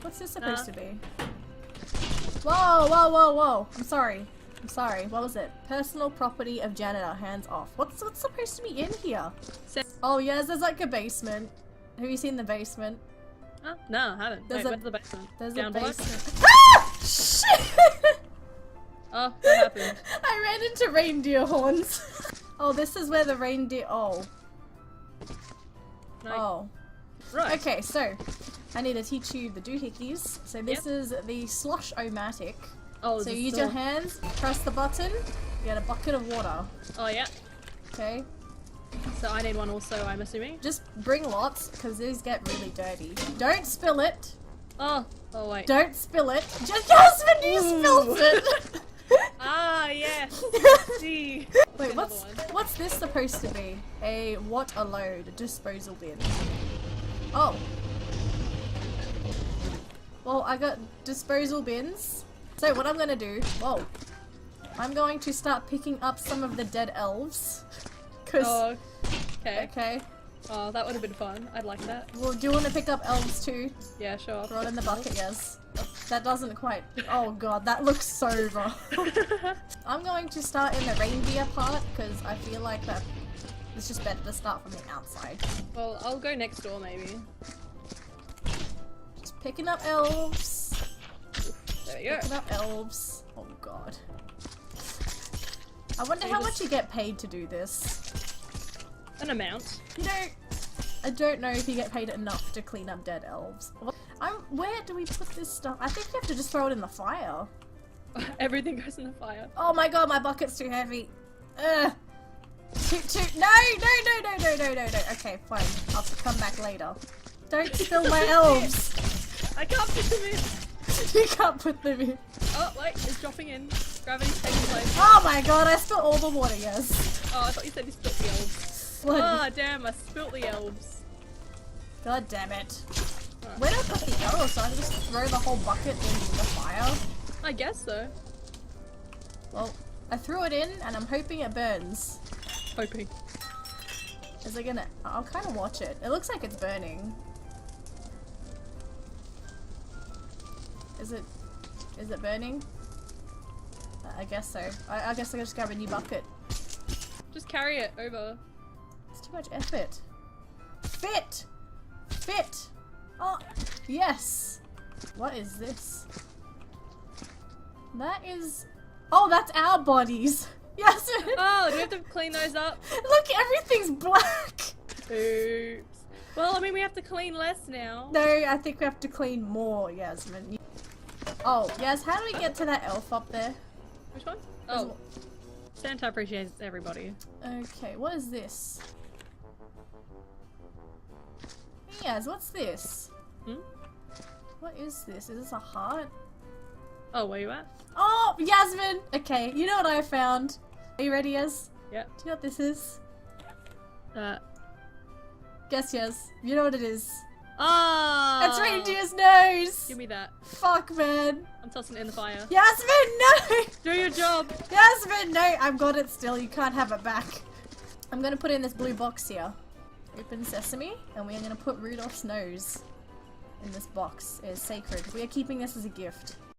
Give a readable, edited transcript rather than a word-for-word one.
What's this supposed to be? Whoa, whoa, whoa, whoa. I'm sorry. I'm sorry. What was it? Personal property of janitor. Hands off. What's supposed to be in here? Oh, yes, there's like a basement. Have you seen the basement? Oh, no, I haven't. Wait, where's the basement? There's Down a below? basement. Ah! Shit! Oh, what happened? I ran into reindeer horns. Oh, this is where the reindeer. Oh. No. Oh. Right. Okay, so I need to teach you the doohickeys. So this is the slosh-o-matic. Oh, so you use your hands, press the button, you get a bucket of water. Oh, yeah. Okay. So I need one also, I'm assuming. Just bring lots, because these get really dirty. Don't spill it. Oh, oh wait. Don't spill it. Just Jasmine, you spilled it. Ah, yes. See. Wait, what's this supposed to be? A what a load? A disposal bin. Oh. Well, I got disposal bins. So what I'm gonna do, whoa. I'm going to start picking up some of the dead elves. Oh, okay. Okay. Oh, that would have been fun. I'd like that. Well, do you want to pick up elves too? Yeah, sure. Throw it in the bucket, yes. That doesn't quite. Oh god, that looks so rough. I'm going to start in the reindeer part because I feel like that it's just better to start from the outside. Well, I'll go next door maybe. Just picking up elves. There you go. Picking up elves. Oh god. I wonder how much you get paid to do this. An amount. You know, I don't know if you get paid enough to clean up dead elves. Where do we put this stuff? I think you have to just throw it in the fire. Everything goes in the fire. Oh my god, my bucket's too heavy. Ugh. No. Okay, fine. I'll come back later. Don't spill my elves. I can't put them in. You can't put them in. Oh, wait, it's dropping in. Gravity's taking place. Oh my god, I spilled all the water, yes. Oh, I thought you said you spilt the elves. Oh, damn, I spilt the elves. God damn it. Right. Where do I put the elves? So I just throw the whole bucket in the fire? I guess so. Well, I threw it in and I'm hoping it burns. Hoping. Is it gonna? I'll kind of watch it. It looks like it's burning. Is it burning? I guess so. I guess I just grab a new bucket. Just carry it over. It's too much effort. Fit! Oh, yes! What is this? That is... Oh, that's our bodies! Yes! Oh, do we have to clean those up? Look, everything's black! Oops. Well, I mean, we have to clean less now. No, I think we have to clean more, Yasmin. Oh, Yas, how do we get to that elf up there? Which one? Oh. Santa appreciates everybody. Okay, what is this? Yas, what's this? Hmm? What is this? Is this a heart? Oh, where you at? Oh, Yasmin! Okay, you know what I found? Are you ready, Yas? Yeah. Do you know what this is? Guess, Yas. You know what it is. Ah! It's reindeer's nose! Give me that. Fuck, man. I'm tossing it in the fire. Yasmin, no! Do your job! Yasmin, no! I've got it still. You can't have it back. I'm gonna put it in this blue box here. Open sesame, and we are gonna put Rudolph's nose in this box. It is sacred. We are keeping this as a gift.